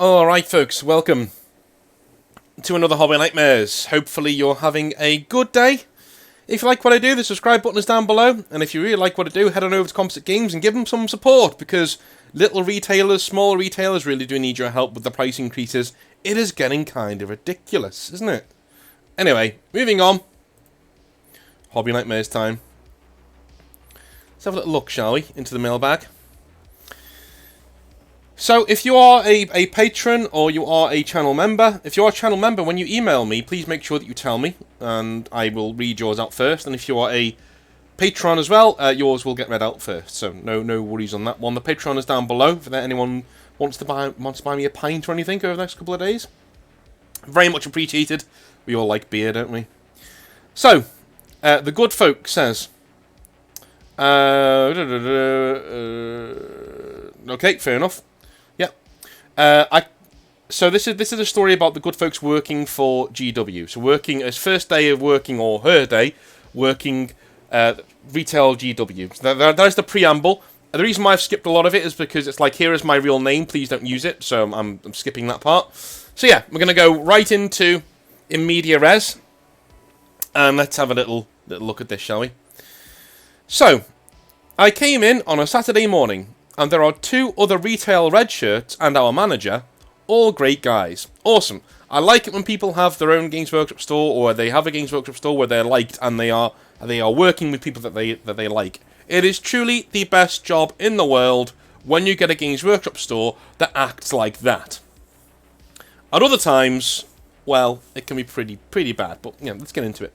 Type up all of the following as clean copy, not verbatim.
Alright folks, welcome to another Hobby Nightmares. Hopefully you're having a good day. If you like what I do, the subscribe button is down below, and if you really like what I do, head on over to Composite Games and give them some support, because little retailers, small retailers really do need your help with the price increases. It is getting kind of ridiculous, isn't it? Anyway, moving on. Hobby Nightmares time. Let's have a little look, shall we, into the mailbag. So, if you are a patron or you are a channel member, if you are a channel member, when you email me, please make sure that you tell me, and I will read yours out first. And if you are a patron as well, yours will get read out first. So, no worries on that one. The Patreon is down below if anyone wants to buy me a pint or anything over the next couple of days. Very much appreciated. We all like beer, don't we? So, the good folk says. Okay, fair enough. So this is a story about the good folks working for GW. So working his first day of working, or her day working retail GW. So there's the preamble. The reason why I've skipped a lot of it is because it's like, here is my real name, please don't use it. So I'm skipping that part. So yeah, we're gonna go right into in media res, and let's have a little look at this, shall we? So I came in on a Saturday morning, and there are two other retail red shirts and our manager, all great guys. Awesome. I like it when people have their own Games Workshop store, or they have a Games Workshop store where they're liked and they are working with people that they like. It is truly the best job in the world when you get a Games Workshop store that acts like that. At other times, well, it can be pretty bad, but yeah, let's get into it.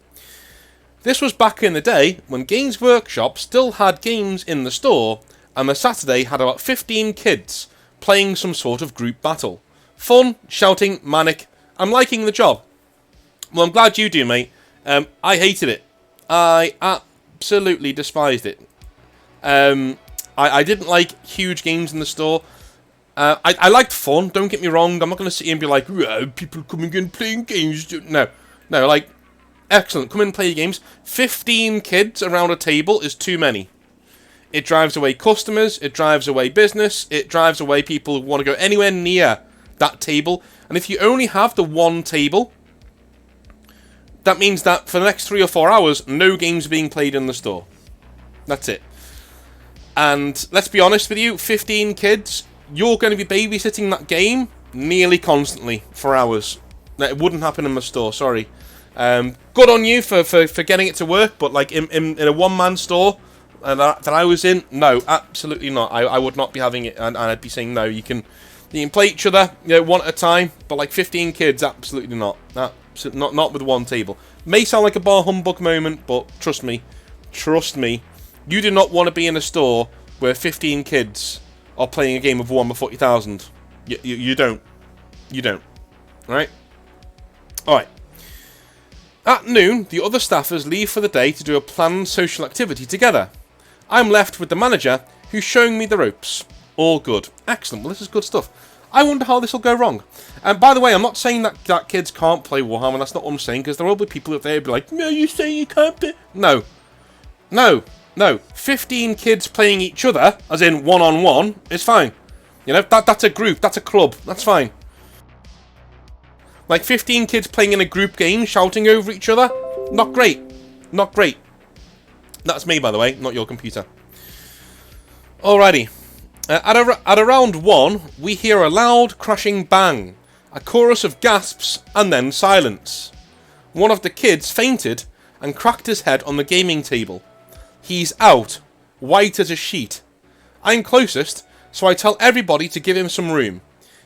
This was back in the day when Games Workshop still had games in the store, and the Saturday had about 15 kids playing some sort of group battle. Fun, shouting, manic. I'm liking the job. Well, I'm glad you do, mate. I hated it. I absolutely despised it. I didn't like huge games in the store. I liked fun, don't get me wrong. I'm not going to sit here and be like, people coming in playing games. No, like, excellent. Come in and play your games. 15 kids around a table is too many. It drives away customers, it drives away business, it drives away people who want to go anywhere near that table. And if you only have the one table, that means that for the next 3 or 4 hours, no games are being played in the store. That's it. And let's be honest with you, 15 kids, you're going to be babysitting that game nearly constantly for hours. It wouldn't happen in my store, sorry. Good on you for getting it to work, but like in a one-man store that I was in, no, absolutely not. I would not be having it, and I'd be saying no. You can play each other, one at a time, but like 15 kids, absolutely not. Not with one table. May sound like a bar humbug moment, but trust me, you do not want to be in a store where 15 kids are playing a game of Warhammer 40,000. You don't. Alright? Alright. At noon, the other staffers leave for the day to do a planned social activity together. I'm left with the manager, who's showing me the ropes. All good. Excellent. Well, this is good stuff. I wonder how this will go wrong. And by the way, I'm not saying that kids can't play Warhammer. That's not what I'm saying, because there will be people out there who'll be like, no, you're saying you can't play. No. 15 kids playing each other, as in one-on-one, is fine. That's a group. That's a club. That's fine. Like 15 kids playing in a group game, shouting over each other, not great. Not great. That's me, by the way, not your computer. Alrighty. At around 1, we hear a loud crashing bang, a chorus of gasps, and then silence. One of the kids fainted and cracked his head on the gaming table. He's out, white as a sheet. I'm closest, so I tell everybody to give him some room.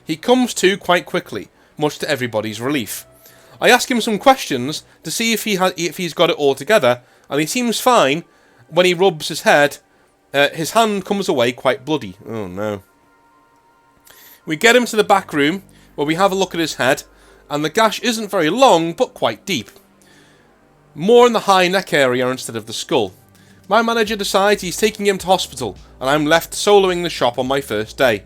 He comes to quite quickly, much to everybody's relief. I ask him some questions to see if he's got it all together, and he seems fine. When he rubs his head, his hand comes away quite bloody. Oh no. We get him to the back room, where we have a look at his head, and the gash isn't very long, but quite deep. More in the high neck area instead of the skull. My manager decides he's taking him to hospital, and I'm left soloing the shop on my first day.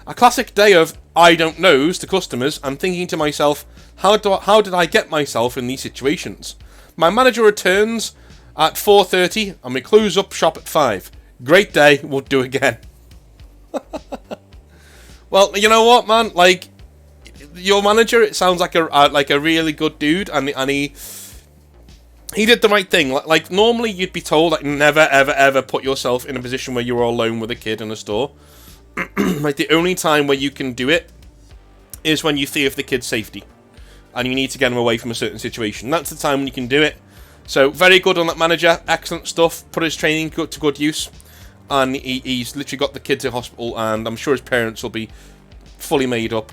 A classic day of I don't knows to customers, and thinking to myself, how did I get myself in these situations? My manager returns at 4:30, and we close up shop at 5. Great day, we'll do again. Well, you know what, man? Like, your manager, it sounds like a really good dude, and he did the right thing. Like normally you'd be told like never ever ever put yourself in a position where you're alone with a kid in a store. Like the only time where you can do it is when you fear for the kid's safety, and you need to get him away from a certain situation. That's the time when you can do it. So very good on that manager, excellent stuff. Put his training to good use, and he's literally got the kid to hospital, and I'm sure his parents will be fully made up.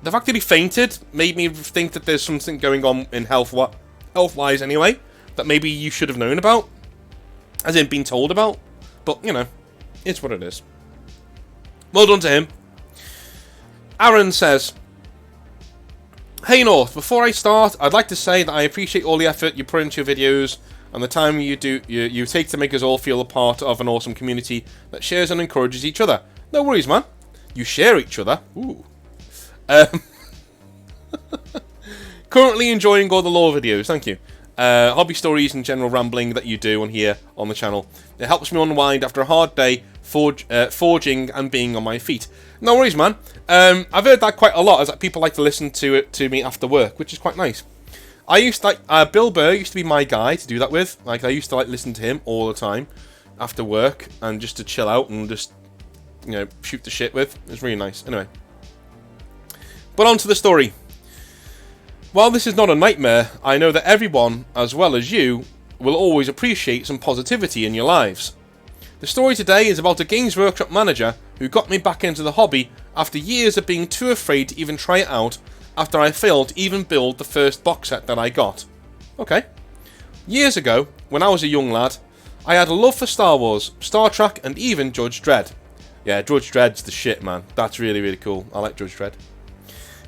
The fact that he fainted made me think that there's something going on in health-wise anyway, that maybe you should have known about, as in been told about. But, you know, it's what it is. Well done to him. Aaron says, "Hey North, before I start, I'd like to say that I appreciate all the effort you put into your videos and the time you take to make us all feel a part of an awesome community that shares and encourages each other. No worries, man. You share each other. Ooh. Currently enjoying all the lore videos, thank you. Hobby stories and general rambling that you do on here on the channel. It helps me unwind after a hard day forging and being on my feet. No worries, man. I've heard that quite a lot, as that people like to listen to me after work, which is quite nice. I used to like Bill Burr used to be my guy to do that with. Like I used to like listen to him all the time after work and just to chill out and just, you know, shoot the shit with. It was really nice. Anyway, but on to the story. While this is not a nightmare, I know that everyone, as well as you, will always appreciate some positivity in your lives. The story today is about a Games Workshop manager who got me back into the hobby after years of being too afraid to even try it out after I failed to even build the first box set that I got. Okay. Years ago, when I was a young lad, I had a love for Star Wars, Star Trek, and even Judge Dredd. Yeah, Judge Dredd's the shit, man. That's really, really cool. I like Judge Dredd.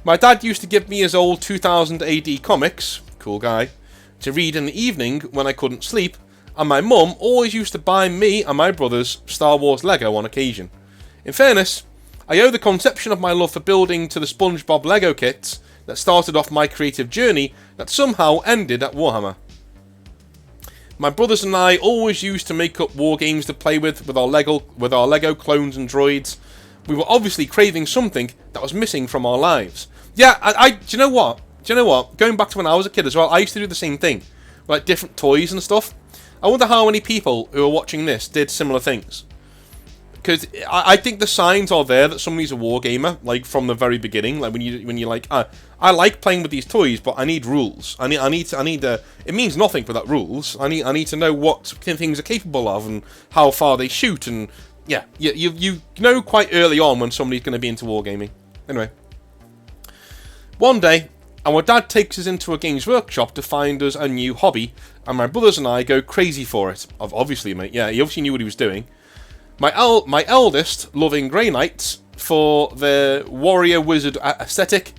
My dad used to give me his old 2000 AD comics, cool guy, to read in the evening when I couldn't sleep, and my mum always used to buy me and my brothers Star Wars Lego on occasion. In fairness, I owe the conception of my love for building to the SpongeBob Lego kits that started off my creative journey that somehow ended at Warhammer. My brothers and I always used to make up war games to play with our Lego clones and droids. We were obviously craving something that was missing from our lives. Yeah, do you know what? Going back to when I was a kid as well, I used to do the same thing. Like different toys and stuff. I wonder how many people who are watching this did similar things. Because I think the signs are there that somebody's a war gamer, like from the very beginning. Like when you're like, I like playing with these toys, but I need rules. I need it means nothing without rules. I need to know what things are capable of and how far they shoot, and yeah, you know quite early on when somebody's going to be into wargaming. Anyway, one day, our dad takes us into a Games Workshop to find us a new hobby, and my brothers and I go crazy for it. Obviously, mate. Yeah, he obviously knew what he was doing. My eldest loving Grey Knights for the warrior wizard aesthetic,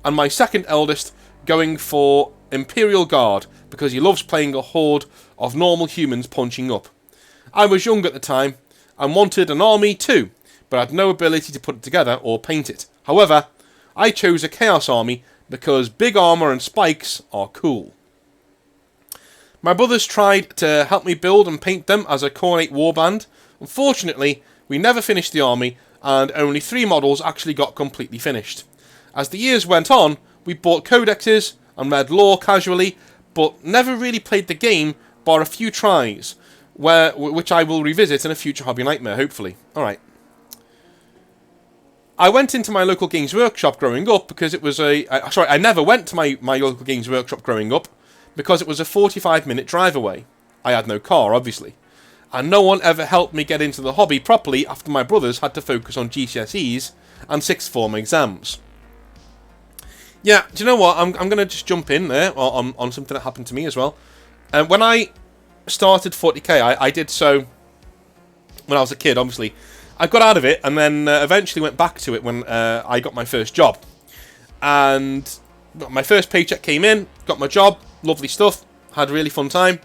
and my second eldest going for Imperial Guard because he loves playing a horde of normal humans punching up. I was young at the time and wanted an army too, but had no ability to put it together or paint it. However, I chose a Chaos Army because big armor and spikes are cool. My brothers tried to help me build and paint them as a Khornate warband. Unfortunately, we never finished the army, and only 3 models actually got completely finished. As the years went on, we bought codexes and read lore casually, but never really played the game bar a few tries, which I will revisit in a future Hobby Nightmare, hopefully. Alright. I went into my local Games Workshop growing up because it was I never went to my local Games Workshop growing up because it was a 45-minute drive away. I had no car, obviously. And no one ever helped me get into the hobby properly after my brothers had to focus on GCSEs and sixth form exams. Yeah, do you know what? I'm going to just jump in there on something that happened to me as well. When I started 40k, I did so when I was a kid, obviously. I got out of it and then eventually went back to it when I got my first job. And my first paycheck came in, got my job, lovely stuff, had a really fun time.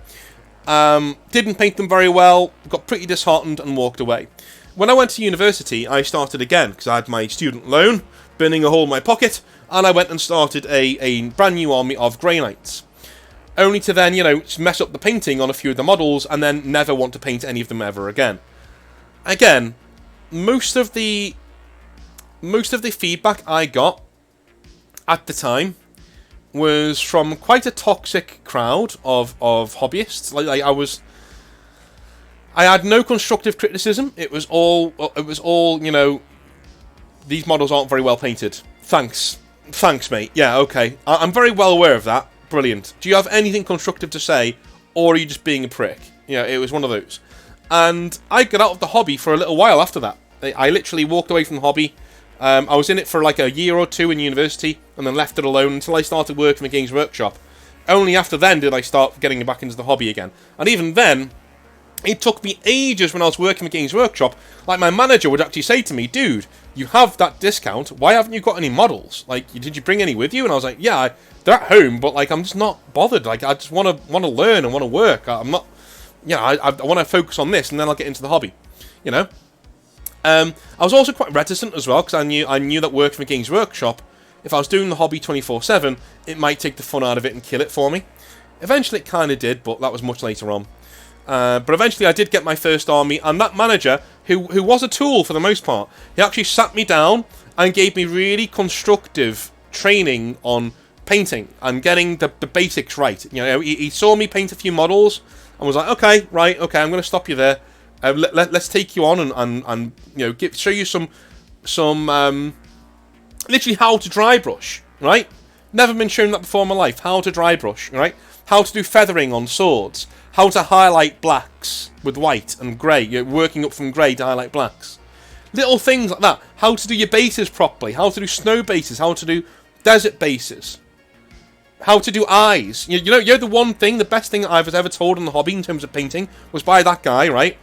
Didn't paint them very well, got pretty disheartened and walked away. When I went to university, I started again because I had my student loan burning a hole in my pocket, and I went and started a brand new army of Grey Knights. Only to then, you know, mess up the painting on a few of the models and then never want to paint any of them ever again. Again, most of the feedback I got at the time was from quite a toxic crowd of hobbyists. I had no constructive criticism. It was all, you know, these models aren't very well painted. Thanks, mate. Yeah, okay. I'm very well aware of that. Brilliant. Do you have anything constructive to say, or are you just being a prick? You know, it was one of those. And I got out of the hobby for a little while after that. I literally walked away from the hobby. I was in it for like a year or two in university, and then left it alone until I started working at Games Workshop. Only after then did I start getting back into the hobby again. And even then, it took me ages when I was working at Games Workshop. Like, my manager would actually say to me, dude, you have that discount, why haven't you got any models? Like, did you bring any with you? And I was like, yeah, they're at home, but like, I'm just not bothered. Like, I just want to learn and want to work. I'm not, you know, I want to focus on this, and then I'll get into the hobby, you know? I was also quite reticent as well, because I knew that working for Games Workshop, if I was doing the hobby 24/7, it might take the fun out of it and kill it for me. Eventually it kind of did, but that was much later on. But eventually I did get my first army, and that manager, who was a tool for the most part, he actually sat me down and gave me really constructive training on painting and getting the basics right. You know, he saw me paint a few models and was like, okay, I'm going to stop you there. Let's take you on and you know, show you some literally how to dry brush, right? Never been shown that before in my life. How to dry brush, right? How to do feathering on swords. How to highlight blacks with white and grey. You're working up from grey to highlight blacks. Little things like that. How to do your bases properly. How to do snow bases. How to do desert bases. How to do eyes. You know, you're the one thing, the best thing I was ever told in the hobby in terms of painting was by that guy, right?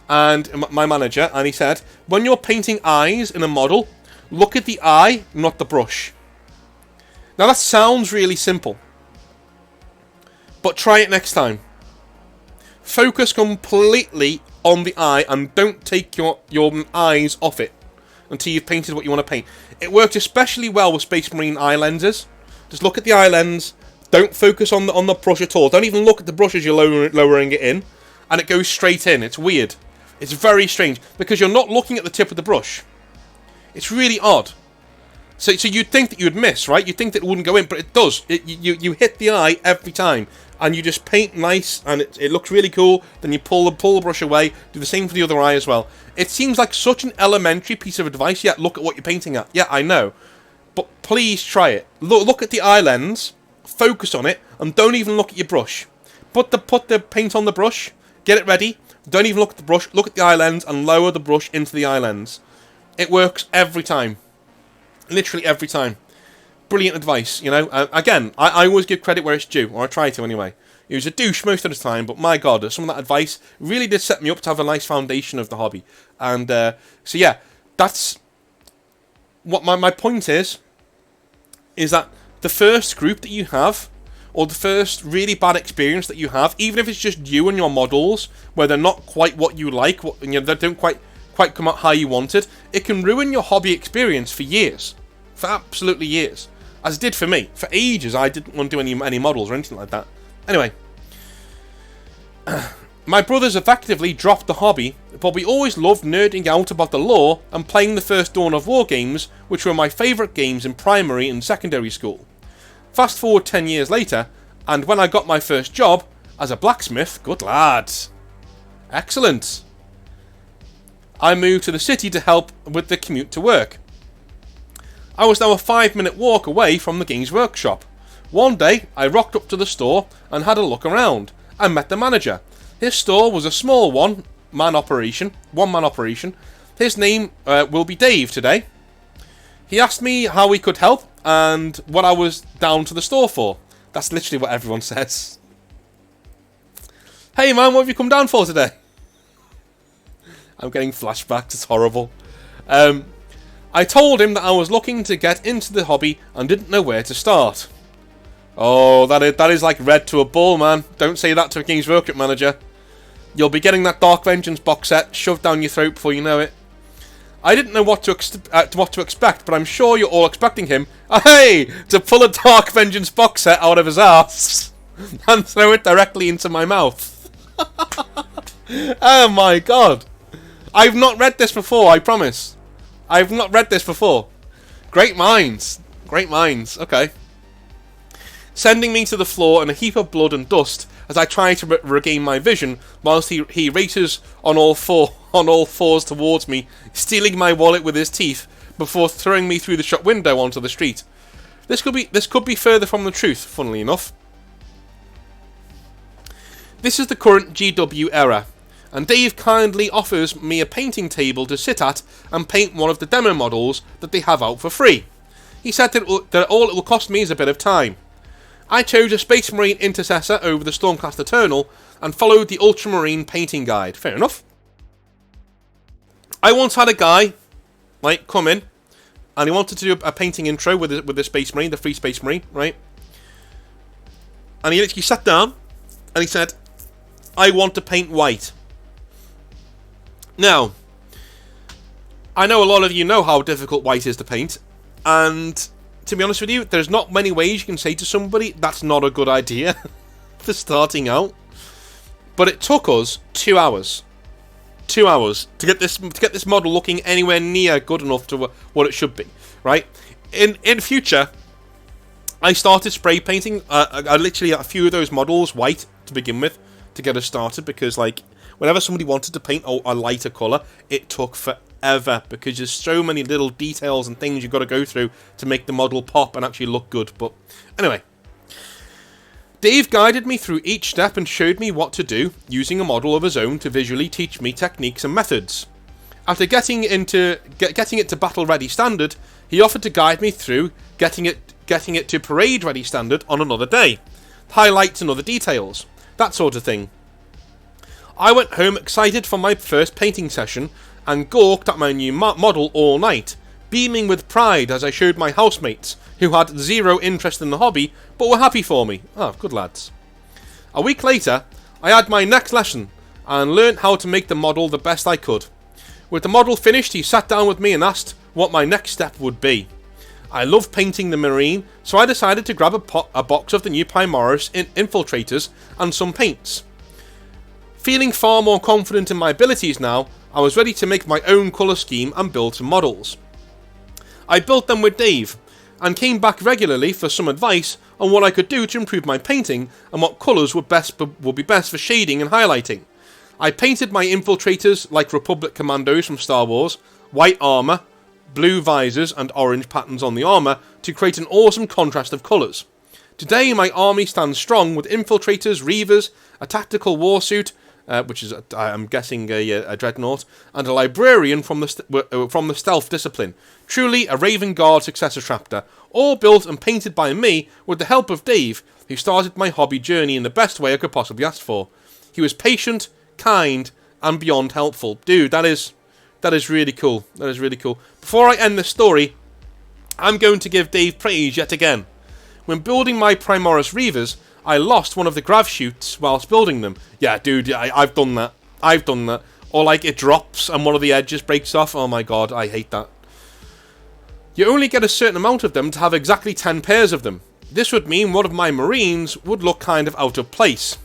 And my manager, and he said, when you're painting eyes in a model, look at the eye, not the brush. Now that sounds really simple, but try it next time. Focus completely on the eye and don't take your eyes off it until you've painted what you want to paint. It works especially well with Space Marine eye lenses. Just look at the eye lens, don't focus on the brush at all. Don't even look at the brush as you're lowering it in, and it goes straight in. It's weird. It's very strange, because you're not looking at the tip of the brush. It's really odd. So you'd think that you'd miss, right? You'd think that it wouldn't go in, but it does. You hit the eye every time, and you just paint nice, and it looks really cool. Then you pull the brush away, do the same for the other eye as well. It seems like such an elementary piece of advice. Yeah, look at what you're painting at. Yeah, I know. But please try it. Look at the eye lens, focus on it, and don't even look at your brush. Put the paint on the brush, get it ready. Don't even look at the brush, look at the eye lens and lower the brush into the eye lens. It works every time. Literally every time. Brilliant advice, you know. Again, I always give credit where it's due, or I try to anyway. He was a douche most of the time, but my god, some of that advice really did set me up to have a nice foundation of the hobby. And so yeah, that's what my point is that the first group that you have, or the first really bad experience that you have, even if it's just you and your models, where they're not quite what you like, you know, they don't quite come out how you wanted, it can ruin your hobby experience for years. For absolutely years. As it did for me. For ages, I didn't want to do any models or anything like that. Anyway. My brothers effectively dropped the hobby, but we always loved nerding out about the lore and playing the first Dawn of War games, which were my favourite games in primary and secondary school. Fast forward 10 years later, and when I got my first job as a blacksmith, good lad. Excellent. I moved to the city to help with the commute to work. I was now a 5-minute walk away from the Games Workshop. One day, I rocked up to the store and had a look around. I met the manager. His store was a small one-man operation. His name will be Dave today. He asked me how we could help and what I was down to the store for. That's literally what everyone says. Hey man, what have you come down for today? I'm getting flashbacks, it's horrible. I told him that I was looking to get into the hobby and didn't know where to start. Oh, that is like red to a bull, man. Don't say that to a Games Workshop manager. You'll be getting that Dark Vengeance box set shoved down your throat before you know it. I didn't know what to expect, but I'm sure you're all expecting him, to pull a Dark Vengeance box set out of his ass and throw it directly into my mouth. Oh my god. I've not read this before, I promise. I've not read this before. Great minds. Great minds. Okay. Sending me to the floor in a heap of blood and dust as I try to regain my vision, whilst he races on all fours towards me, stealing my wallet with his teeth before throwing me through the shop window onto the street. This could be further from the truth, funnily enough. This is the current GW era, and Dave kindly offers me a painting table to sit at and paint one of the demo models that they have out for free. He said that all it will cost me is a bit of time. I chose a Space Marine Intercessor over the Stormcast Eternal and followed the Ultramarine painting guide. Fair enough. I once had a guy come in and he wanted to do a painting intro with the Space Marine, the Free Space Marine, right? And he literally sat down and he said, I want to paint white. Now, I know a lot of you know how difficult white is to paint, and to be honest with you, there's not many ways you can say to somebody that's not a good idea for starting out. But it took us 2 hours. 2 hours to get this model looking anywhere near good enough to what it should be, right? In future, I started spray painting. I literally got a few of those models white to begin with to get us started, because like whenever somebody wanted to paint a lighter colour, it took forever because there's so many little details and things you've got to go through to make the model pop and actually look good. But anyway, Dave guided me through each step and showed me what to do, using a model of his own to visually teach me techniques and methods. After getting it to battle ready standard, he offered to guide me through getting it to parade ready standard on another day, highlights and other details, that sort of thing. I went home excited for my first painting session and gawked at my new model all night, beaming with pride as I showed my housemates, who had zero interest in the hobby but were happy for me. Oh, good lads. A week later, I had my next lesson and learnt how to make the model the best I could. With the model finished, he sat down with me and asked what my next step would be. I love painting the Marine, so I decided to grab a box of the new Primaris infiltrators and some paints. Feeling far more confident in my abilities now, I was ready to make my own colour scheme and build some models. I built them with Dave, and came back regularly for some advice on what I could do to improve my painting and what colours would be best for shading and highlighting. I painted my infiltrators like Republic Commandos from Star Wars, white armour, blue visors and orange patterns on the armour to create an awesome contrast of colours. Today my army stands strong with infiltrators, reavers, a tactical warsuit, which is, I'm guessing, a dreadnought, and a librarian from the stealth discipline. Truly a Raven Guard successor chapter, all built and painted by me with the help of Dave, who started my hobby journey in the best way I could possibly ask for. He was patient, kind, and beyond helpful. Dude, that is really cool. That is really cool. Before I end this story, I'm going to give Dave praise yet again. When building my Primaris Reavers, I lost one of the grav chutes whilst building them. Yeah, dude, I've done that. I've done that. Or like it drops and one of the edges breaks off. Oh my god, I hate that. You only get a certain amount of them to have exactly 10 pairs of them. This would mean one of my Marines would look kind of out of place.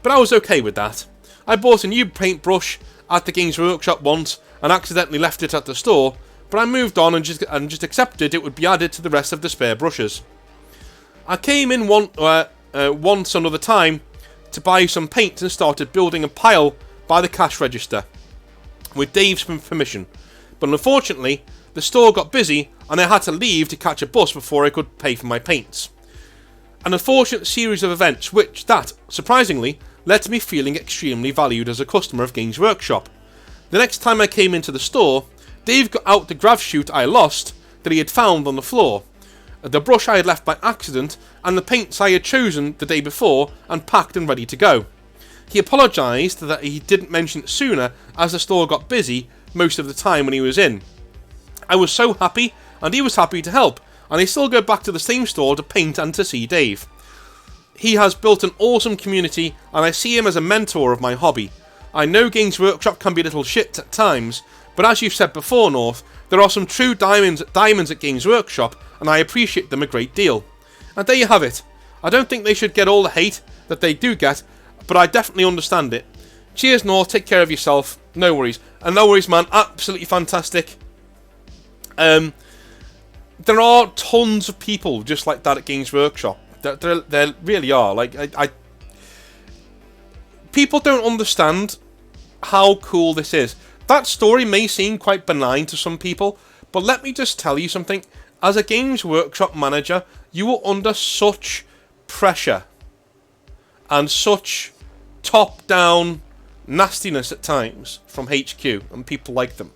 But I was okay with that. I bought a new paintbrush at the Games Workshop once and accidentally left it at the store, but I moved on and just accepted it would be added to the rest of the spare brushes. I came in once another time to buy some paint and started building a pile by the cash register with Dave's permission, but unfortunately the store got busy and I had to leave to catch a bus before I could pay for my paints. An unfortunate series of events that, surprisingly, led to me feeling extremely valued as a customer of Games Workshop. The next time I came into the store, Dave got out the grav chute I lost that he had found on the floor, the brush I had left by accident, and the paints I had chosen the day before and packed and ready to go. He apologised that he didn't mention it sooner as the store got busy most of the time when he was in. I was so happy and he was happy to help, and I still go back to the same store to paint and to see Dave. He has built an awesome community and I see him as a mentor of my hobby. I know Games Workshop can be a little shit at times, but as you've said before, North, there are some true diamonds at Games Workshop, and I appreciate them a great deal. And there you have it. I don't think they should get all the hate that they do get, but I definitely understand it. Cheers, North. Take care of yourself. No worries. And no worries, man. Absolutely fantastic. there are tons of people just like that at Games Workshop. There really are. Like, people don't understand how cool this is. That story may seem quite benign to some people, but let me just tell you something. As a Games Workshop manager, you are under such pressure and such top-down nastiness at times from HQ and people like them,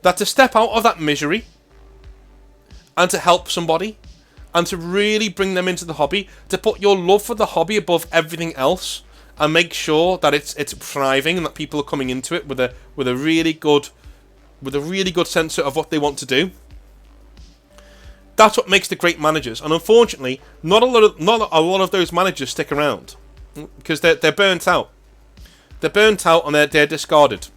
that to step out of that misery and to help somebody and to really bring them into the hobby, to put your love for the hobby above everything else and make sure that it's thriving and that people are coming into it with a really good sense of what they want to do. That's what makes the great managers. And unfortunately, not a lot of those managers stick around because they're burnt out. They're burnt out and they're discarded.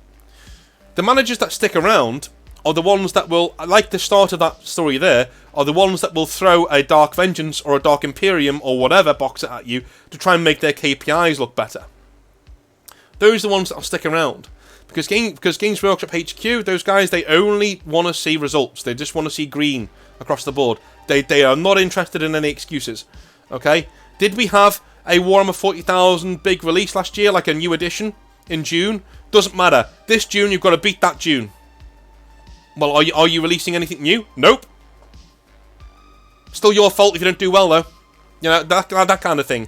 The managers that stick around are the ones that will, like the start of that story there, are the ones that will throw a Dark Vengeance or a Dark Imperium or whatever boxer at you to try and make their KPIs look better. Those are the ones that will stick around. Because Games Workshop HQ, those guys, they only want to see results. They just want to see green across the board. They are not interested in any excuses. Okay? Did we have a Warhammer 40,000 big release last year, like a new edition in June? Doesn't matter. This June, you've got to beat that June. Well, are you releasing anything new? Nope. Still your fault if you don't do well, though. You know, that kind of thing.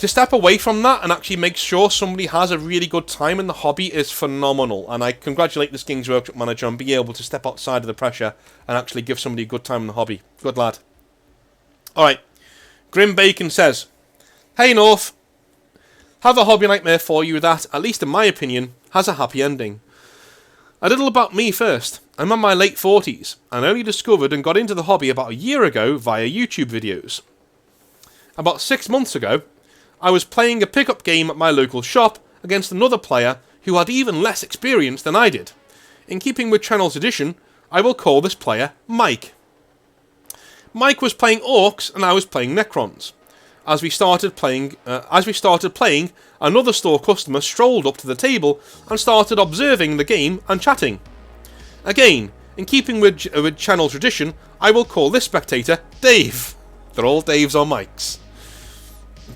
To step away from that and actually make sure somebody has a really good time in the hobby is phenomenal. And I congratulate this Games Workshop manager on being able to step outside of the pressure and actually give somebody a good time in the hobby. Good lad. Alright. Grim Bacon says, "Hey North, have a hobby nightmare for you that, at least in my opinion, has a happy ending. A little about me first. I'm in my late 40s and only discovered and got into the hobby about a year ago via YouTube videos. About 6 months ago, I was playing a pickup game at my local shop against another player who had even less experience than I did. In keeping with channel tradition, I will call this player Mike. Mike was playing Orcs and I was playing Necrons. As we started playing, another store customer strolled up to the table and started observing the game and chatting. Again, in keeping with channel tradition, I will call this spectator Dave. They're all Daves or Mikes.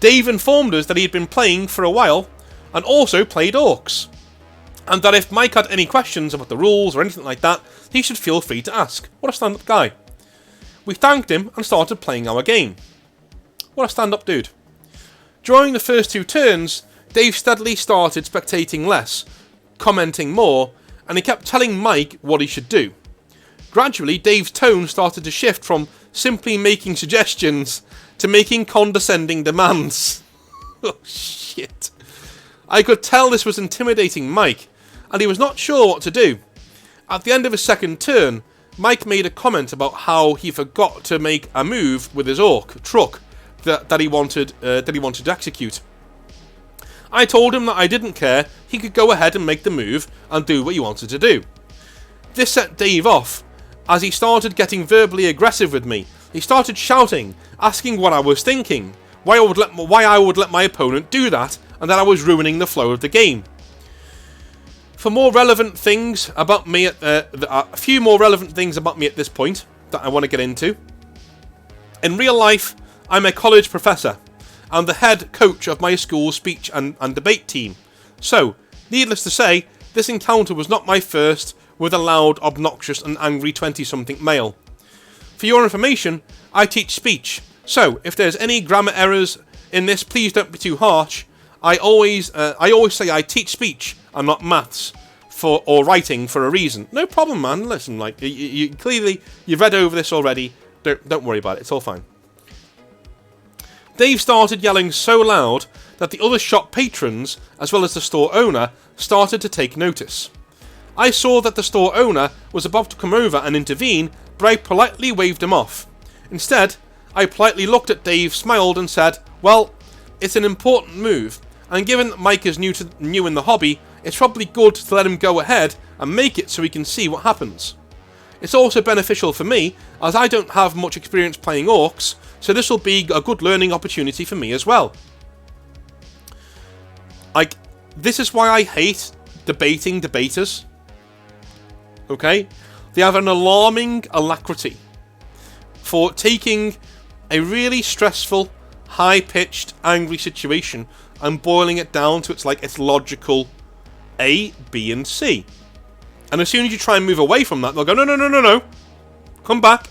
Dave informed us that he had been playing for a while and also played Orcs, and that if Mike had any questions about the rules or anything like that, he should feel free to ask. What a stand-up guy. We thanked him and started playing our game. What a stand-up dude. During the first 2 turns, Dave steadily started spectating less, commenting more, and he kept telling Mike what he should do. Gradually, Dave's tone started to shift from simply making suggestions to making condescending demands. Oh shit. I could tell this was intimidating Mike, and he was not sure what to do. At the end of his second turn, Mike made a comment about how he forgot to make a move with his Orc truck that he wanted to execute. I told him that I didn't care, he could go ahead and make the move and do what he wanted to do. This set Dave off, as he started getting verbally aggressive with me. He started shouting, asking what I was thinking, why I would let my opponent do that, and that I was ruining the flow of the game. For more relevant things about me, a few more relevant things about me at this point that I want to get into. In real life, I'm a college professor and the head coach of my school's speech and debate team. So, needless to say, this encounter was not my first with a loud, obnoxious and angry 20-something male. For your information, I teach speech, so if there's any grammar errors in this, please don't be too harsh. I always say I teach speech and not maths or writing for a reason. No problem, man. Listen, like you clearly you've read over this already. Don't worry about it. It's all fine. Dave started yelling so loud that the other shop patrons, as well as the store owner, started to take notice. I saw that the store owner was about to come over and intervene, but I politely waved him off. Instead, I politely looked at Dave, smiled and said, well, it's an important move, and given that Mike is new in the hobby, it's probably good to let him go ahead and make it so we can see what happens. It's also beneficial for me, as I don't have much experience playing Orcs, so this will be a good learning opportunity for me as well. This is why I hate debating debaters. Okay? They have an alarming alacrity for taking a really stressful, high-pitched, angry situation and boiling it down to its logical A, B, and C. And as soon as you try and move away from that, they'll go, no, no, no, no, no. Come back.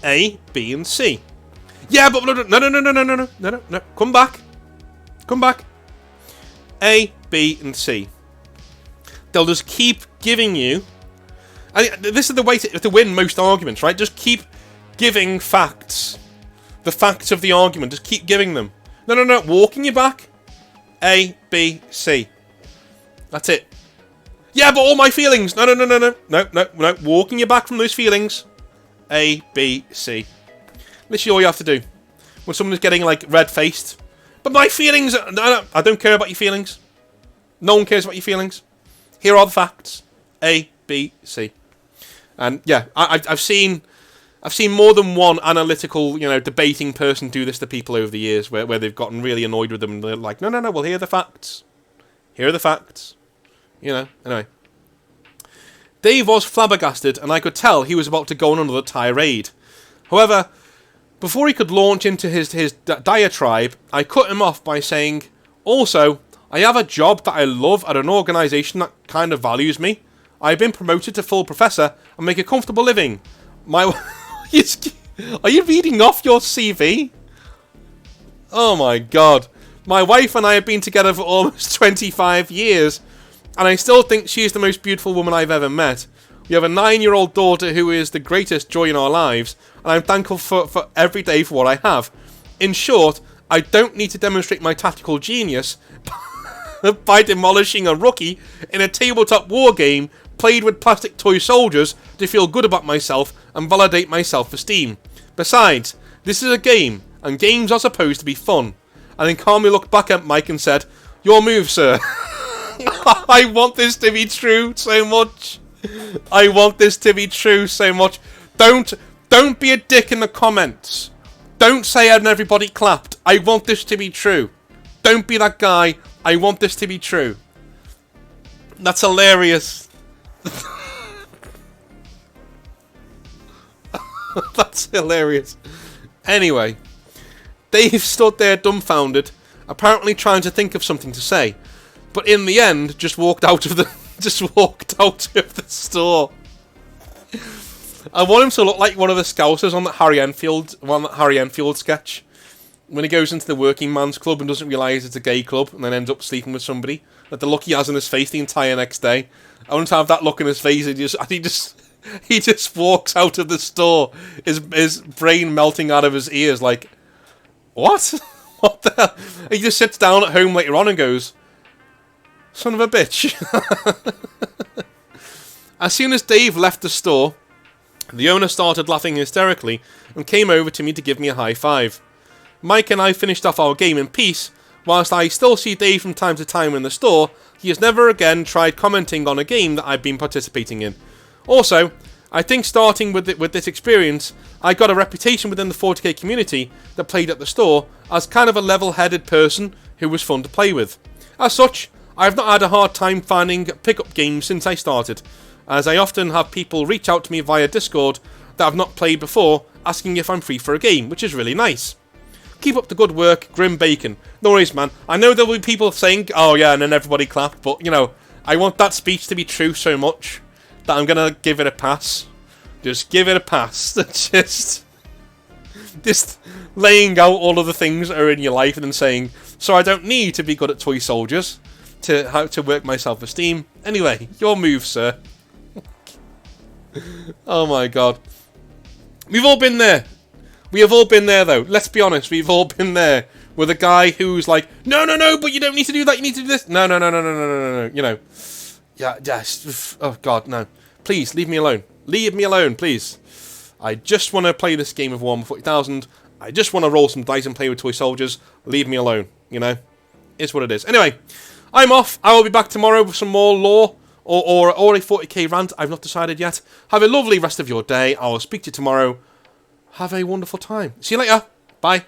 A, B, and C. Yeah, but no, no, no, no, no, no, no, no, no, no. Come back. Come back. A, B, and C. They'll just keep giving you... And this is the way to win most arguments, right? Just keep giving facts. The facts of the argument. Just keep giving them. No, no, no. Walking you back. A, B, C. That's it. Yeah, but all my feelings. No, no, no, no, no. No, no, no. Walking you back from those feelings. A, B, C. Literally all you have to do. When someone's getting, red-faced. But my feelings... No, no. I don't care about your feelings. No one cares about your feelings. Here are the facts. A, B, C. And, yeah, I've seen more than one analytical, debating person do this to people over the years where they've gotten really annoyed with them and they're like, no, no, no, well, here are the facts. Here are the facts. Anyway. Dave was flabbergasted, and I could tell he was about to go on another tirade. However, before he could launch into his diatribe, I cut him off by saying, also, I have a job that I love at an organisation that kind of values me. I've been promoted to full professor and make a comfortable living. Are you reading off your CV? Oh my god. My wife and I have been together for almost 25 years, and I still think she is the most beautiful woman I've ever met. We have a 9-year-old daughter who is the greatest joy in our lives, and I'm thankful for every day for what I have. In short, I don't need to demonstrate my tactical genius by demolishing a rookie in a tabletop war game played with plastic toy soldiers to feel good about myself and validate my self-esteem. Besides, this is a game, and games are supposed to be fun. And then calmly looked back at Mike and said, your move, sir. I want this to be true so much. I want this to be true so much. Don't be a dick in the comments. Don't say and everybody clapped. I want this to be true. Don't be that guy. I want this to be true. That's hilarious. That's hilarious. Anyway, Dave stood there dumbfounded, apparently trying to think of something to say, but in the end, just walked out of the store. I want him to look like one of the Scousers on that Harry Enfield sketch, when he goes into the working man's club and doesn't realise it's a gay club, and then ends up sleeping with somebody. Like the look he has on his face the entire next day. I want to have that look in his face. He just walks out of the store, his brain melting out of his ears, like, what? What the hell? He just sits down at home later on and goes, son of a bitch. As soon as Dave left the store, the owner started laughing hysterically and came over to me to give me a high five. Mike and I finished off our game in peace. Whilst I still see Dave from time to time in the store, he has never again tried commenting on a game that I've been participating in. Also, I think starting with this experience, I got a reputation within the 40k community that played at the store as kind of a level-headed person who was fun to play with. As such, I have not had a hard time finding pick-up games since I started, as I often have people reach out to me via Discord that I've not played before, asking if I'm free for a game, which is really nice. Keep up the good work, Grim Bacon. No worries, man. I know there'll be people saying, oh yeah, and then everybody clapped, but, I want that speech to be true so much that I'm going to give it a pass. Just give it a pass. Just laying out all of the things that are in your life and then saying, so I don't need to be good at toy soldiers to work my self-esteem. Anyway, your move, sir. Oh my god. We've all been there. We have all been there, though. Let's be honest. We've all been there with a guy who's like, no, no, no, but you don't need to do that. You need to do this. No, no, no, no, no, no, no, no. Yeah, yes. Oh, God, no. Please, leave me alone. Leave me alone, please. I just want to play this game of Warhammer 40,000. I just want to roll some dice and play with toy soldiers. Leave me alone, It's what it is. Anyway, I'm off. I will be back tomorrow with some more lore or a 40k rant. I've not decided yet. Have a lovely rest of your day. I will speak to you tomorrow. Have a wonderful time. See you later. Bye.